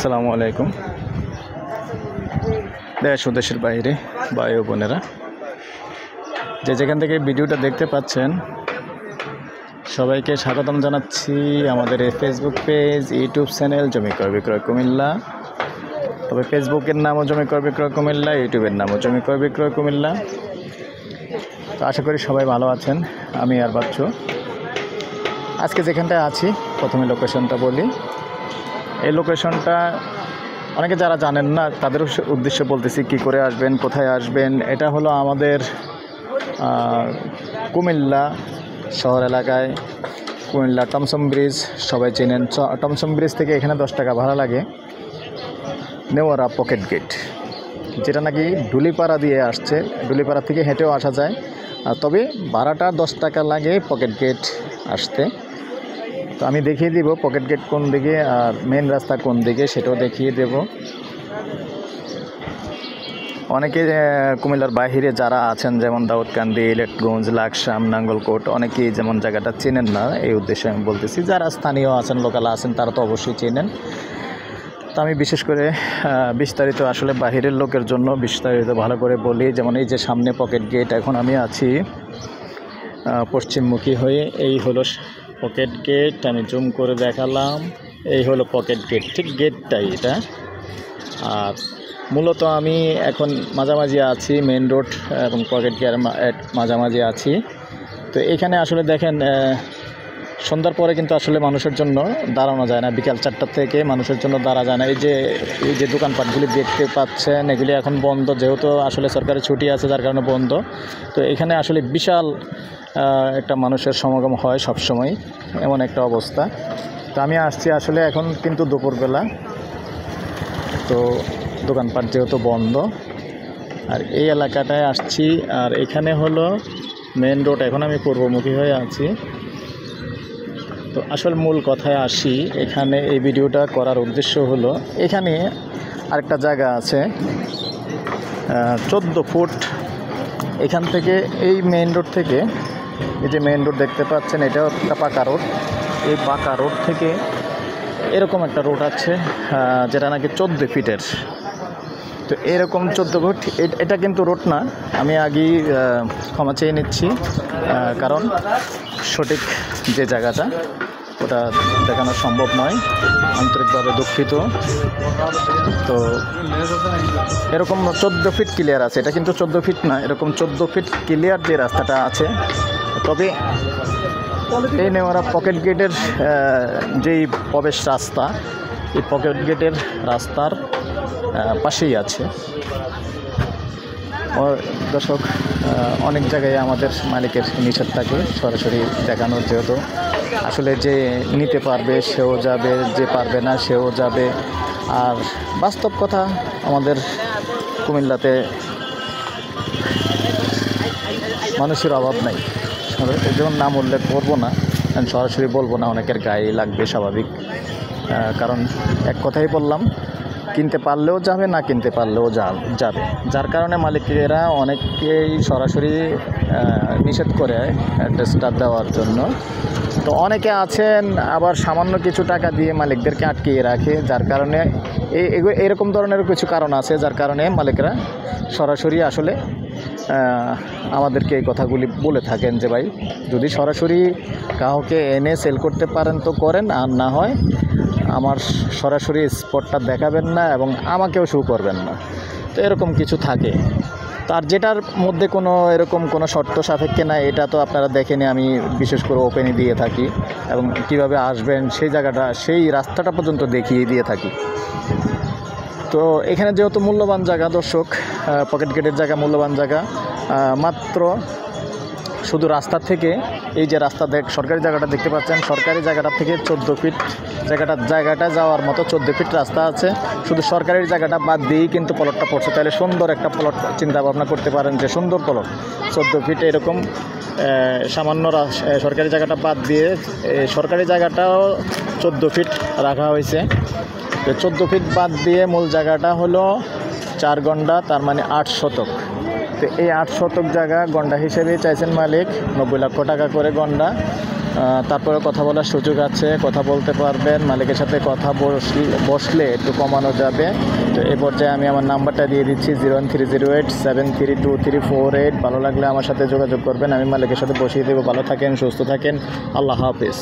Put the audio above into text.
আসসালামু আলাইকুম। দেশ ও দেশের বাইরে ভাই ও বোনেরা যে যেখান থেকে ভিডিওটা দেখতে পাচ্ছেন সবাইকে স্বাগতম জানাচ্ছি আমাদের এই ফেসবুক পেজ, ইউটিউব চ্যানেল জমি ক্রয় বিক্রয় কুমিল্লা। তবে ফেসবুকের নামও জমি ক্রয় বিক্রয় কুমিল্লা, ইউটিউবের নামও জমি ক্রয় বিক্রয় কুমিল্লা। তো আশা করি সবাই ভালো আছেন। আমি আর বাচ্চু আজকে যেখানটায় আছি, প্রথমে লোকেশনটা বলি। এই লোকেশনটা অনেকে যারা জানেন না তাদের উদ্দেশ্যে বলতেছি, কি করে আসবেন, কোথায় আসবেন। এটা হলো আমাদের কুমিল্লা শহর এলাকায়, কুমিল্লা টমসম ব্রিজ, সবাই চেনেন। টমসম ব্রিজ থেকে এখানে 10 টাকা ভাড়া লাগে। নেওয়ারা পকেট গেট, যেটা নাকি ডুলিপাড়া দিয়ে আসছে, ডুলিপাড়া থেকে হেঁটেও আসা যায়। তবে ভাড়াটা 10 টাকা লাগে পকেট গেট আসতে। তো আমি দেখিয়ে দিব পকেট গেট কোন দিকে আর মেন রাস্তা কোন দিকে, সেটাও দেখিয়ে দেব। অনেকে কুমিল্লার বাইরে যারা আছেন, যেমন দাউদকান্দি, ইলেটগঞ্জ, লাকসাম, নাঙ্গলকোট, অনেকেই যেমন জায়গাটা চেনেন না। এই উদ্দেশ্যে আমি বলতেছি, যারা স্থানীয় আছেন, লোকাল আছেন, তারা তো অবশ্যই চেনেন। তো আমি বিশেষ করে বিস্তারিত আসলে বাহিরের লোকের জন্য বিস্তারিত ভালো করে বলি। যেমন এই যে সামনে পকেট গেট, এখন আমি আছি পশ্চিমমুখী হয়ে। এই হলো পকেট গেট, আমি জুম করে দেখালাম। এই হলো পকেট গেট, ঠিক গেটটাই এটা। আর মূলত আমি এখন মাঝামাঝি আছি, মেন রোড এবং পকেট গেটের মাঝামাঝি আছি। তো এখানে আসলে দেখেন সন্ধ্যার পরে কিন্তু আসলে মানুষের জন্য দাঁড়ানো যায় না। বিকাল 4টা থেকে মানুষের জন্য দাঁড়া যায় না। এই যে দোকানপাটগুলি দেখতে পাচ্ছেন, এগুলি এখন বন্ধ, যেহেতু আসলে সরকারি ছুটি আছে, যার কারণে বন্ধ। তো এখানে আসলে বিশাল একটা মানুষের সমাগম হয় সব সময়, এমন একটা অবস্থা। তো আমি আসছি আসলে এখন কিন্তু দুপুরবেলা, তো দোকানপাট যেহেতু বন্ধ। আর এই এলাকাটায় আসছি, আর এখানে হলো মেন রোড। এখন আমি পূর্বমুখী হয়ে আছি। তো আসল মূল কথায় আসি। এখানে এই ভিডিওটা করার উদ্দেশ্য হলো, এখানে আরেকটা জায়গা আছে 14 ফুট এখান থেকে, এই মেইন রোড থেকে, এই যে মেইন রোড দেখতে পাচ্ছেন, এটাও একটা পাকা রোড। এই পাকা রোড থেকে এরকম একটা রোড আছে যেটা নাকি 14 ফিটের। তো এরকম 14 ফুট, এটা কিন্তু রোড না। আমি আগেই ক্ষমা চেয়ে নিচ্ছি, কারণ সঠিক যে জায়গাটা ওটা দেখানো সম্ভব নয়, আন্তরিকভাবে দুঃখিত। তো এরকম 14 ফিট ক্লিয়ার আছে, এটা কিন্তু 14 ফিট না, এরকম 14 ফিট ক্লিয়ার যে রাস্তাটা আছে। তবে এই নেওয়ারা পকেট গেটের যেই প্রবেশ রাস্তা, এই পকেট গেটের রাস্তার পাশেই আছে। দর্শক, অনেক জায়গায় আমাদের মালিকের নিষেধ থাকে সরাসরি দেখানোর, যেহেতু আসলে যে নিতে পারবে সেও যাবে, যে পারবে না সেও যাবে। আর বাস্তব কথা, আমাদের কুমিল্লাতে মানুষের অভাব নাই। যেমন নাম উল্লেখ করবো না, আমি সরাসরি বলবো না, অনেকের গায়ে লাগবে, স্বাভাবিক। কারণ এক কথাই বললাম, কিনতে পারলেও যাবে, না কিনতে পারলেও যাবে। যার কারণে মালিকেরা অনেকেই সরাসরি নিষেধ করে অ্যাড্রেসটা দেওয়ার জন্য। তো অনেকে আছেন আবার সামান্য কিছু টাকা দিয়ে মালিকদেরকে আটকিয়ে রাখে, যার কারণে এরকম ধরনের কিছু কারণ আছে, যার কারণে মালিকরা সরাসরি আসলে আমাদেরকে এই কথাগুলি বলে থাকেন যে, ভাই যদি সরাসরি কাউকে এনে সেল করতে পারেন তো করেন, আর না হয় আমার সরাসরি স্পটটা দেখাবেন না এবং আমাকেও শো করবেন না। তো এরকম কিছু থাকে। তার যেটার মধ্যে কোনো এরকম কোনো শর্ত সাপেক্ষে না, এটা তো আপনারা দেখেনি, আমি বিশেষ করে ওপেনই দিয়ে থাকি এবং কিভাবে আসবেন সেই জায়গাটা, সেই রাস্তাটা পর্যন্ত দেখিয়ে দিয়ে থাকি। তো এখানে যেহেতু মূল্যবান জায়গা, দর্শক, পকেট গেটের জায়গা, মূল্যবান জায়গা, মাত্র শুধু রাস্তা থেকে, এই যে রাস্তা সরকারি জায়গাটা দেখতে পাচ্ছেন, সরকারি জায়গাটা থেকে 14 ফিট জায়গাটা যাওয়ার মতো 14 ফিট রাস্তা আছে। শুধু সরকারি জায়গাটা বাদ দিয়েই কিন্তু প্লটটা পড়ছে। তাহলে সুন্দর একটা প্লট চিন্তা ভাবনা করতে পারেন, যে সুন্দর প্লট 14 ফিট এরকম। সামান্য সরকারি জায়গাটা বাদ দিয়ে সরকারি জায়গাটাও 14 ফিট রাখা হয়েছে। 14 ফিট বাদ দিয়ে মূল জায়গাটা হলো 4 গন্ডা, তার মানে 8 শতক। তো এই 8 শতক জায়গা গন্ডা হিসেবে চাইছেন মালিক 90 লক্ষ টাকা করে গন্ডা। তারপরে কথা বলার সুযোগ আছে, কথা বলতে পারবেন, মালিকের সাথে কথা বসলে একটু কমানো যাবে। তো এই পর্যায়ে আমি আমার নাম্বারটা দিয়ে দিচ্ছি 01308732348। ভালো লাগলে আমার সাথে যোগাযোগ করবেন, আমি মালিকের সাথে বসিয়ে দেবো। ভালো থাকেন, সুস্থ থাকেন, আল্লাহ হাফেজ।